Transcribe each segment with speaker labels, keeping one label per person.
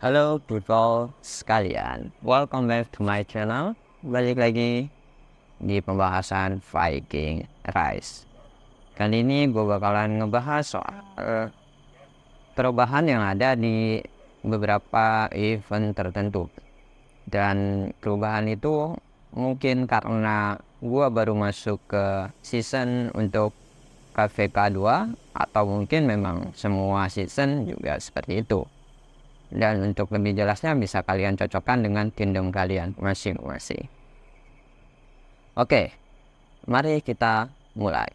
Speaker 1: Halo people sekalian, welcome back to my channel. Balik lagi di pembahasan Viking Rise. Kali ini gue bakalan ngebahas soal perubahan yang ada di beberapa event tertentu. Dan perubahan itu mungkin karena gue baru masuk ke season untuk KVK 2, atau mungkin memang semua season juga seperti itu. Dan untuk lebih jelasnya bisa kalian cocokkan dengan kingdom kalian masing-masing. Oke, mari kita mulai.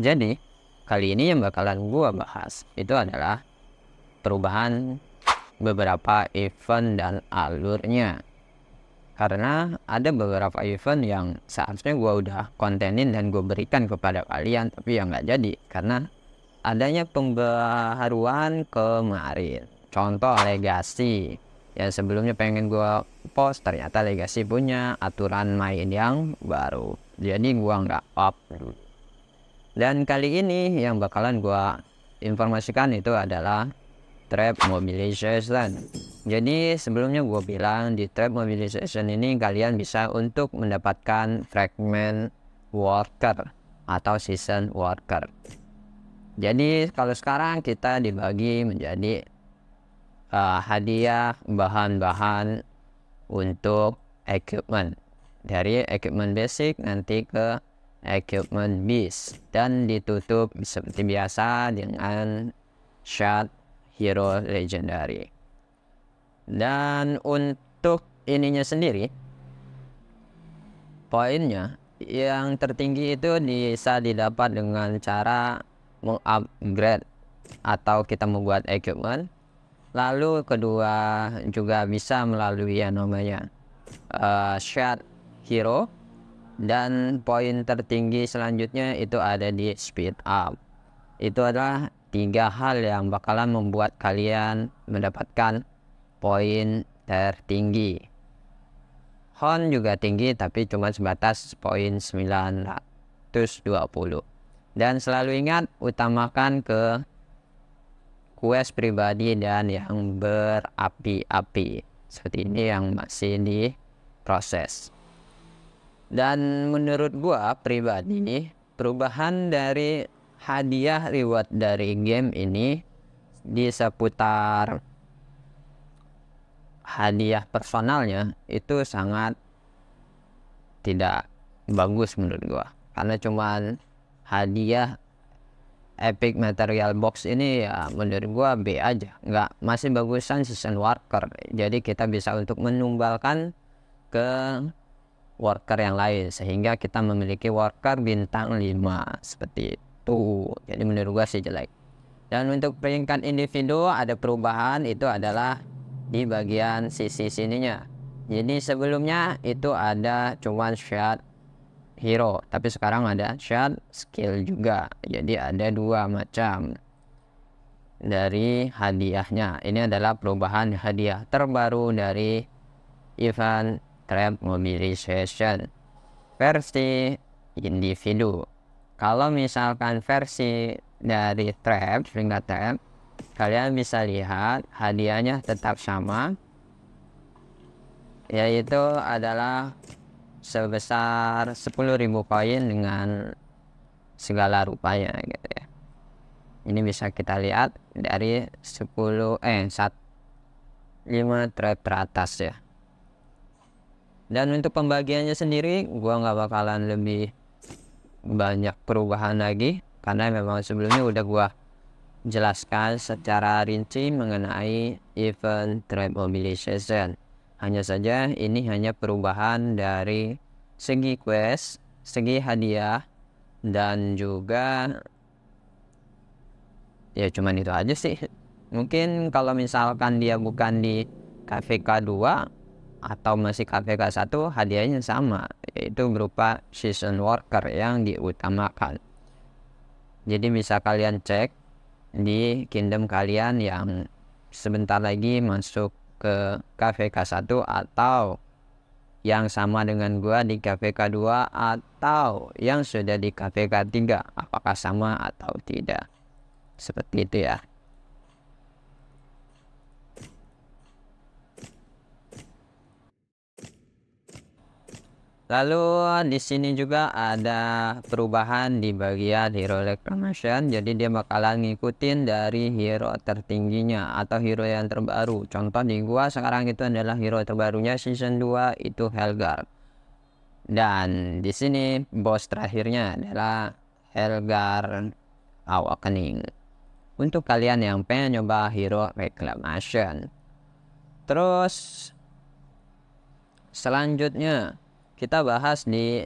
Speaker 1: Jadi, kali ini yang bakalan gua bahas itu adalah perubahan beberapa event dan alurnya. Karena ada beberapa event yang seharusnya gua udah kontenin dan gue berikan kepada kalian, tapi yang nggak jadi karena adanya pembaharuan kemarin. Contoh Legacy, yang sebelumnya pengen gua post, ternyata Legacy punya aturan main yang baru, jadi gua nggak up dulu. Dan kali ini yang bakalan gua informasikan itu adalah trap mobilization. Jadi sebelumnya gua bilang di trap mobilization ini kalian bisa untuk mendapatkan fragment worker atau season worker. Jadi kalau sekarang kita dibagi menjadi hadiah bahan-bahan untuk equipment, dari equipment basic nanti ke equipment beast, dan ditutup seperti biasa dengan shot hero legendary. Dan untuk ininya sendiri, poinnya yang tertinggi itu bisa didapat dengan cara mengupgrade atau kita membuat equipment. Lalu kedua juga bisa melalui yang namanya shot hero. Dan poin tertinggi selanjutnya itu ada di speed up. Itu adalah 3 hal yang bakalan membuat kalian mendapatkan poin tertinggi. Hon juga tinggi tapi cuma sebatas poin 920. Dan selalu ingat, utamakan ke quest pribadi dan yang berapi-api. Seperti ini yang masih diproses. Dan menurut gua pribadi, perubahan dari hadiah reward dari game ini di seputar hadiah personalnya itu sangat tidak bagus menurut gua. Karena cuman hadiah epic material box ini ya menurut gua B aja. Nggak, masih bagusan season worker. Jadi kita bisa untuk menumbalkan ke worker yang lain sehingga kita memiliki worker bintang 5 seperti itu. Jadi menurut gua sih jelek. Dan untuk peringkat individu ada perubahan, itu adalah di bagian sisi sininya. Jadi sebelumnya itu ada cuman shot hero, tapi sekarang ada shot skill juga. Jadi ada 2 macam dari hadiahnya. Ini adalah perubahan hadiah terbaru dari event trap mobilization versi individu. Kalau misalkan versi dari trap, peringkat trap, kalian bisa lihat hadiahnya tetap sama, yaitu adalah sebesar 10.000 koin dengan segala rupanya gitu ya. Ini bisa kita lihat dari 5 trap teratas ya. Dan untuk pembagiannya sendiri gua nggak bakalan lebih banyak perubahan lagi, karena memang sebelumnya udah gua jelaskan secara rinci mengenai event trap mobilization. Hanya saja ini hanya perubahan dari segi quest, segi hadiah, dan juga ya cuman itu aja sih. Mungkin kalau misalkan dia bukan di KVK 2 atau masih KVK 1, hadiahnya sama. yaitu berupa season worker yang diutamakan. Jadi bisa kalian cek di kingdom kalian yang sebentar lagi masuk ke KVK 1 atau yang sama dengan gua di KVK 2 atau yang sudah di KVK 3, apakah sama atau tidak, seperti itu ya. Lalu di sini juga ada perubahan di bagian hero reclamation. Jadi dia bakalan ngikutin dari hero tertingginya atau hero yang terbaru. Contoh di gua sekarang itu adalah hero terbarunya season 2 itu Helgard. Dan di sini boss terakhirnya adalah Helgard Awakening. Untuk kalian yang pengen nyoba hero reclamation. Terus selanjutnya kita bahas ini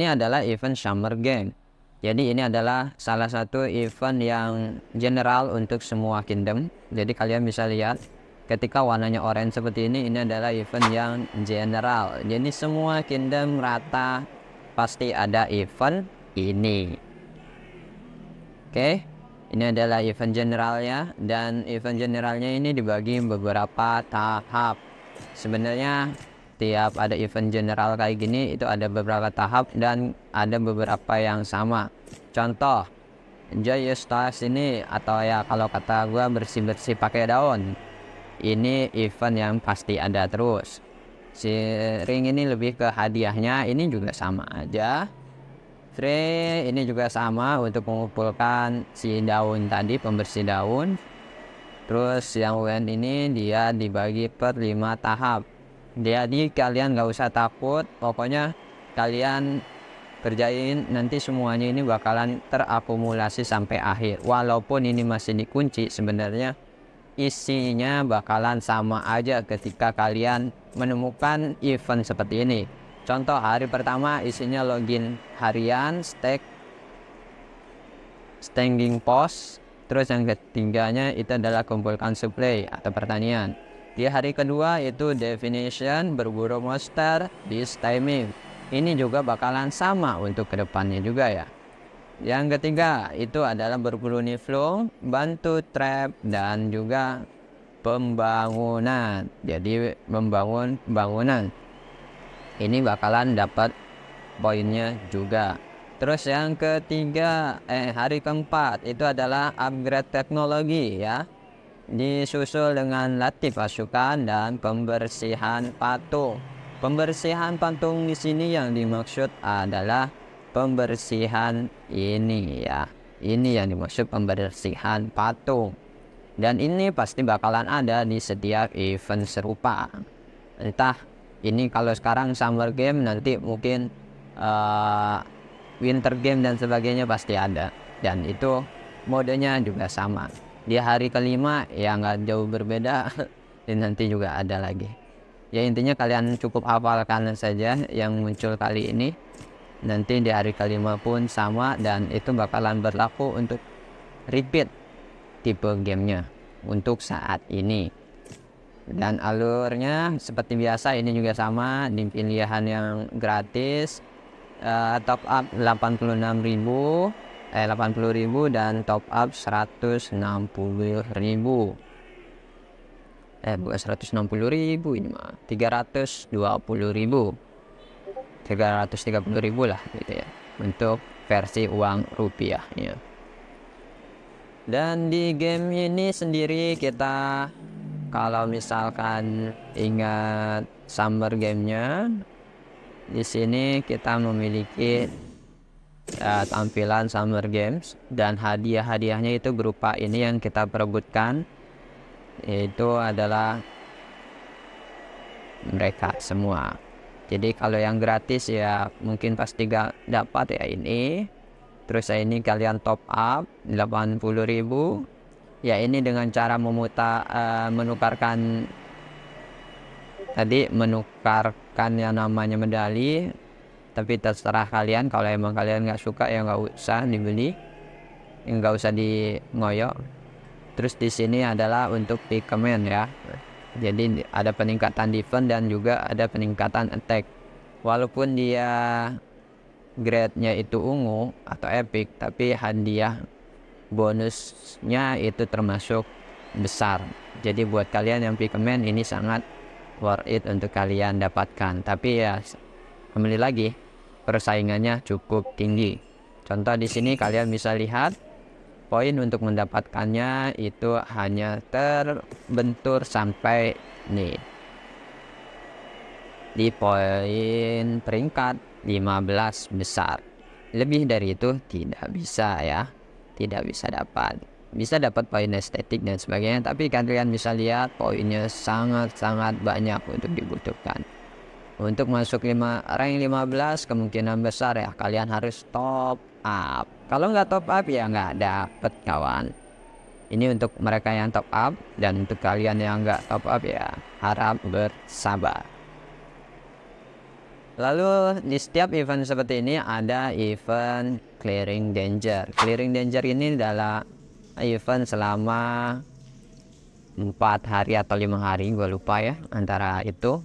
Speaker 1: adalah event Summer Game. Jadi ini adalah salah satu event yang general untuk semua kingdom. Jadi kalian bisa lihat ketika warnanya orange seperti ini adalah event yang general. Jadi semua kingdom rata pasti ada event ini. Oke, ini adalah event generalnya, dan event generalnya ini dibagi beberapa tahap. Sebenarnya tiap ada event general kayak gini itu ada beberapa tahap dan ada beberapa yang sama. Contoh Joyous Stars ini, atau ya kalau kata gua bersih-bersih pakai daun, ini event yang pasti ada terus. Si ring ini lebih ke hadiahnya, ini juga sama aja. Free ini juga sama untuk mengumpulkan si daun tadi, pembersih daun. Terus yang UN ini dia dibagi per 5 tahap. Jadi kalian gak usah takut, pokoknya kalian kerjain, nanti semuanya ini bakalan terakumulasi sampai akhir. Walaupun ini masih dikunci, sebenarnya isinya bakalan sama aja ketika kalian menemukan event seperti ini. Contoh hari pertama isinya login harian, standing post. Terus yang ketiganya itu adalah kumpulkan supply atau pertanian. Di hari kedua itu definition, berburu monster, this timing. Ini juga bakalan sama untuk kedepannya juga ya. Yang ketiga itu adalah berburu niflung, bantu trap, dan juga pembangunan. Jadi membangun bangunan. Ini bakalan dapat poinnya juga. Terus yang ketiga, hari keempat itu adalah upgrade teknologi ya. Disusul dengan latih pasukan dan pembersihan patung. Pembersihan patung di sini yang dimaksud adalah pembersihan ini ya. Ini yang dimaksud pembersihan patung. Dan ini pasti bakalan ada di setiap event serupa. Entah ini kalau sekarang summer game, nanti mungkin winter game dan sebagainya pasti ada. Dan itu modenya juga sama. Di hari kelima ya nggak jauh berbeda, dan nanti juga ada lagi. Ya intinya kalian cukup hafalkan saja yang muncul kali ini. Nanti di hari kelima pun sama, dan itu bakalan berlaku untuk repeat tipe gamenya untuk saat ini. Dan alurnya seperti biasa ini juga sama, di pilihan yang gratis, top up 80.000 dan top up 160.000. Bukan 160.000, ini mah 320.000, 330.000 lah gitu ya, untuk versi uang rupiahnya. Dan di game ini sendiri kita kalau misalkan ingat summer gamenya, di sini kita memiliki tampilan summer games, dan hadiah-hadiahnya itu berupa ini yang kita perebutkan, yaitu adalah mereka semua. Jadi kalau yang gratis ya mungkin pasti gak dapat ya ini. Terus ini kalian top up 80.000 ya, ini dengan cara menukarkan yang namanya medali. Tapi terserah kalian, kalau emang kalian nggak suka ya nggak usah dibeli, nggak usah di ngoyo. Terus di sini adalah untuk pikemen ya. Jadi ada peningkatan defense dan juga ada peningkatan attack. walaupun dia grade-nya itu ungu atau epic, tapi hadiah bonusnya itu termasuk besar. Jadi buat kalian yang pigmen ini sangat worth it untuk kalian dapatkan. Tapi ya kembali lagi, persaingannya cukup tinggi. Contoh di sini kalian bisa lihat poin untuk mendapatkannya itu hanya terbentur sampai nih di poin peringkat 15 besar. Lebih dari itu tidak bisa ya, tidak bisa dapat. Bisa dapat poin estetik dan sebagainya, tapi kalian bisa lihat poinnya sangat-sangat banyak untuk dibutuhkan. Untuk masuk rank 15 kemungkinan besar ya kalian harus top up. Kalau nggak top up ya nggak dapet kawan. Ini untuk mereka yang top up, dan untuk kalian yang nggak top up ya harap bersabar. Lalu di setiap event seperti ini ada event clearing danger. Clearing danger ini adalah event selama 4 hari atau 5 hari, gue lupa ya antara itu.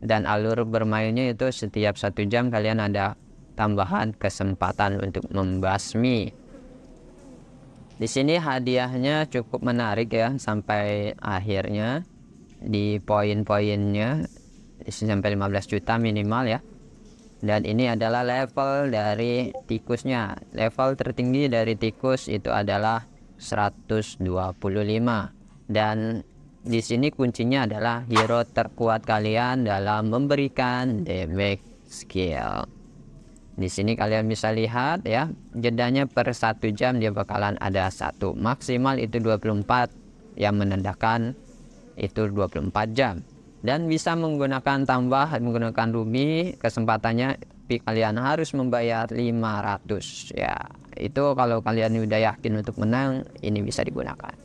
Speaker 1: Dan alur bermainnya itu setiap 1 jam kalian ada tambahan kesempatan untuk membasmi. Di sini hadiahnya cukup menarik ya sampai akhirnya di poin-poinnya sampai 15 juta minimal ya. Dan ini adalah level dari tikusnya. Level tertinggi dari tikus itu adalah 125. Dan di sini kuncinya adalah hero terkuat kalian dalam memberikan damage skill. Di sini kalian bisa lihat ya, jedanya per 1 jam dia bakalan ada 1. Maksimal itu 24, yang menandakan itu 24 jam. Dan bisa menggunakan menggunakan ruby, kesempatannya tapi kalian harus membayar 500 ya. Itu kalau kalian udah yakin untuk menang, ini bisa digunakan.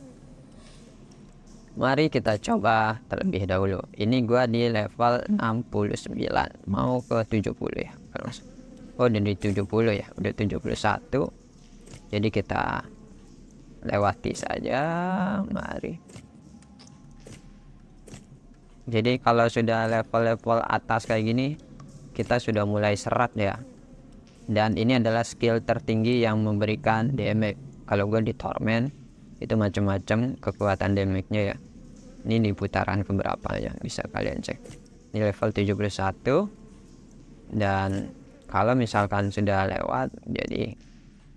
Speaker 1: Mari kita coba terlebih dahulu. Ini gua di level 69, mau ke 70 ya. Oh, udah di 70 ya, udah 71. Jadi kita lewati saja, mari. Jadi kalau sudah level-level atas kayak gini, kita sudah mulai serat ya. Dan ini adalah skill tertinggi yang memberikan damage. Kalau gue di torment itu macam-macam kekuatan damage-nya ya. Ini di putaran keberapa ya, bisa kalian cek. Ini level 71. Dan kalau misalkan sudah lewat, jadi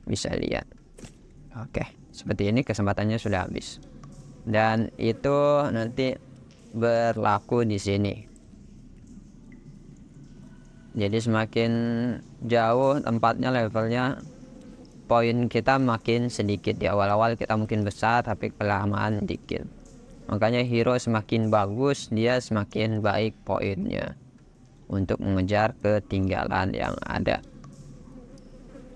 Speaker 1: bisa lihat. Oke, seperti ini kesempatannya sudah habis. Dan itu nanti berlaku di sini. Jadi semakin jauh tempatnya, levelnya, poin kita makin sedikit. Di awal-awal kita mungkin besar, tapi kelamaan dikit. Makanya hero semakin bagus, dia semakin baik poinnya untuk mengejar ketinggalan yang ada.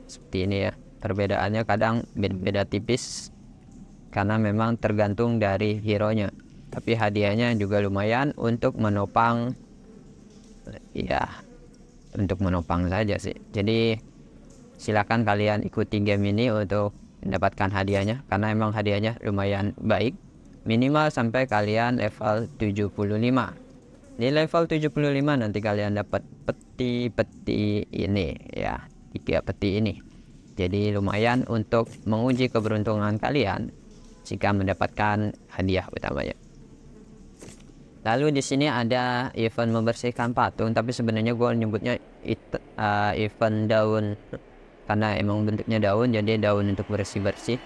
Speaker 1: Seperti ini ya, perbedaannya kadang beda-beda tipis karena memang tergantung dari hero nya. Tapi hadiahnya juga lumayan untuk menopang ya, untuk menopang saja sih. Jadi silakan kalian ikuti game ini untuk mendapatkan hadiahnya, karena emang hadiahnya lumayan baik. Minimal sampai kalian level 75. Di level 75 nanti kalian dapat peti-peti ini ya, 3 peti ini. Jadi lumayan untuk menguji keberuntungan kalian jika mendapatkan hadiah utamanya. Lalu di sini ada event membersihkan patung, tapi sebenarnya gue nyebutnya event daun karena emang bentuknya daun, jadi daun untuk bersih-bersih.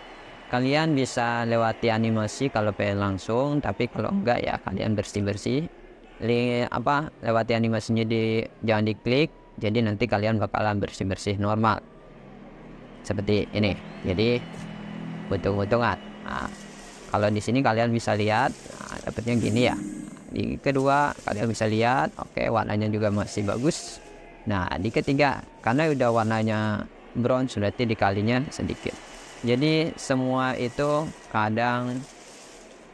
Speaker 1: Kalian bisa lewati animasi kalau pengen langsung, tapi kalau enggak ya kalian bersih-bersih. Lewati animasinya jangan diklik, jadi nanti kalian bakalan bersih-bersih normal. Seperti ini. Jadi untung-untungan. Nah, kalau di sini kalian bisa lihat, dapatnya gini ya. Di kedua kalian bisa lihat, oke, warnanya juga masih bagus. Nah, di ketiga karena udah warnanya bronze, berarti dikalinya sedikit. Jadi semua itu kadang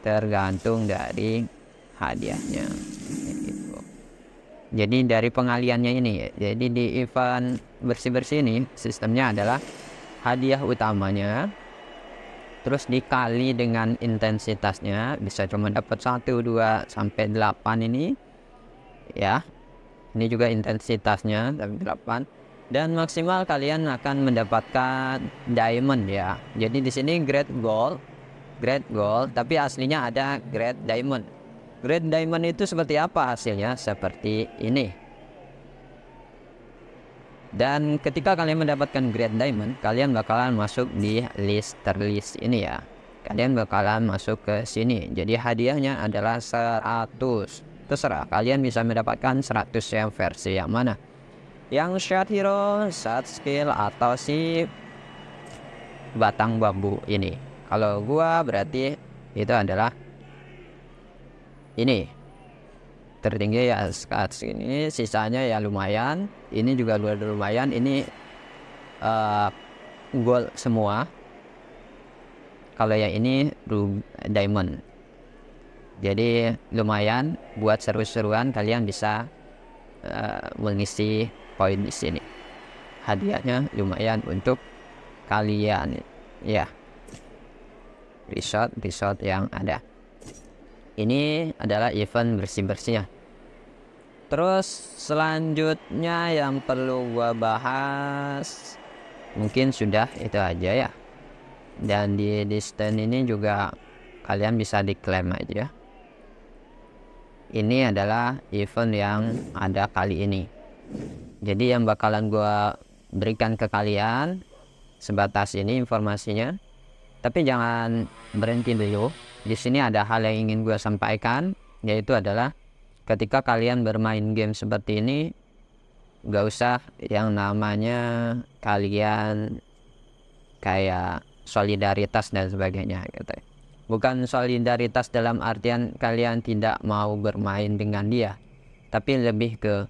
Speaker 1: tergantung dari hadiahnya gitu. Jadi dari pengaliannya ini ya. Jadi di event bersih-bersih ini sistemnya adalah hadiah utamanya terus dikali dengan intensitasnya, bisa cuma dapat 1, 2 sampai 8 ini ya. Ini juga intensitasnya tapi 8. Dan maksimal kalian akan mendapatkan diamond ya. Jadi di sini grade gold, tapi aslinya ada grade diamond. Grade diamond itu seperti apa hasilnya? Seperti ini. Dan ketika kalian mendapatkan grade diamond, kalian bakalan masuk di list terlist ini ya. Kalian bakalan masuk ke sini. Jadi hadiahnya adalah 100. Terserah kalian bisa mendapatkan 100 yang versi yang mana, yang shot hero, shot skill, atau si batang bambu ini. Kalau gua berarti itu adalah ini tertinggi ya, shot ini. Sisanya ya lumayan, ini juga lumayan. Ini gold semua. Kalau yang ini diamond. Jadi lumayan buat seru-seruan, kalian bisa mengisi poin di sini. Hadiahnya lumayan untuk kalian ya. Resort yang ada. Ini adalah event bersih-bersihnya. Terus selanjutnya yang perlu gua bahas mungkin sudah itu aja ya. Dan di stand ini juga kalian bisa diklaim aja. Ini adalah event yang ada kali ini. Jadi yang bakalan gua berikan ke kalian sebatas ini informasinya. Tapi jangan berhenti dulu. Di sini ada hal yang ingin gua sampaikan, yaitu adalah ketika kalian bermain game seperti ini, gak usah yang namanya kalian kayak solidaritas dan sebagainya gitu. Bukan solidaritas dalam artian kalian tidak mau bermain dengan dia, tapi lebih ke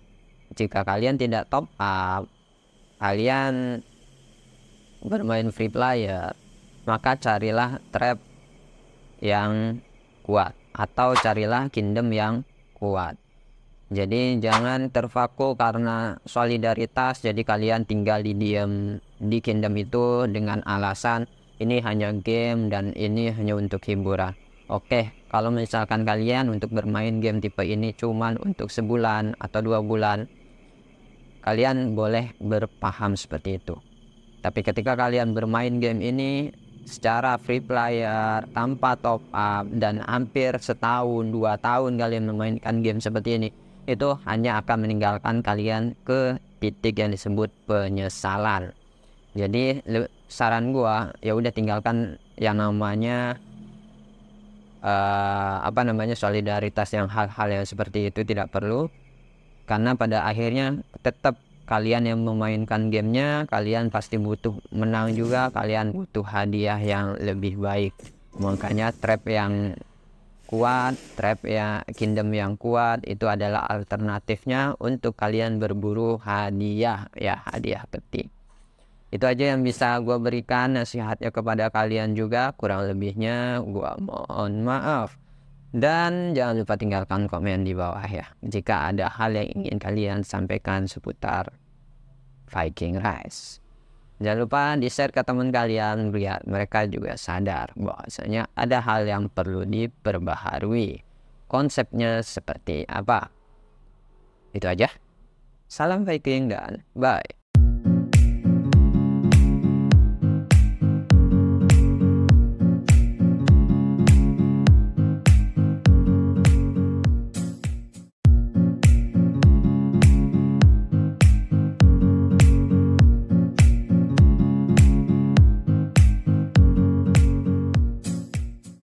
Speaker 1: jika kalian tidak top up, kalian bermain free player, maka carilah trap yang kuat atau carilah kingdom yang kuat. Jadi jangan terpaku karena solidaritas, jadi kalian tinggal di kingdom itu dengan alasan ini hanya game dan ini hanya untuk hiburan. Oke, kalau misalkan kalian untuk bermain game tipe ini cuman untuk sebulan atau 2 bulan, kalian boleh berpaham seperti itu. Tapi ketika kalian bermain game ini secara free player, tanpa top up, dan hampir setahun 2 tahun kalian memainkan game seperti ini, itu hanya akan meninggalkan kalian ke titik yang disebut penyesalan. Jadi saran gua ya udah tinggalkan yang namanya solidaritas, yang hal-hal yang seperti itu tidak perlu, karena pada akhirnya tetap kalian yang memainkan gamenya, kalian pasti butuh menang juga, kalian butuh hadiah yang lebih baik. Makanya trap yang kuat, trap ya kingdom yang kuat itu adalah alternatifnya untuk kalian berburu hadiah ya, hadiah penting. Itu aja yang bisa gue berikan nasihatnya kepada kalian juga. Kurang lebihnya gue mohon maaf. Dan jangan lupa tinggalkan komen di bawah ya, jika ada hal yang ingin kalian sampaikan seputar Viking Rise. Jangan lupa di share ke teman kalian biar mereka juga sadar bahwasanya ada hal yang perlu diperbaharui. Konsepnya seperti apa? Itu aja. Salam Viking dan bye.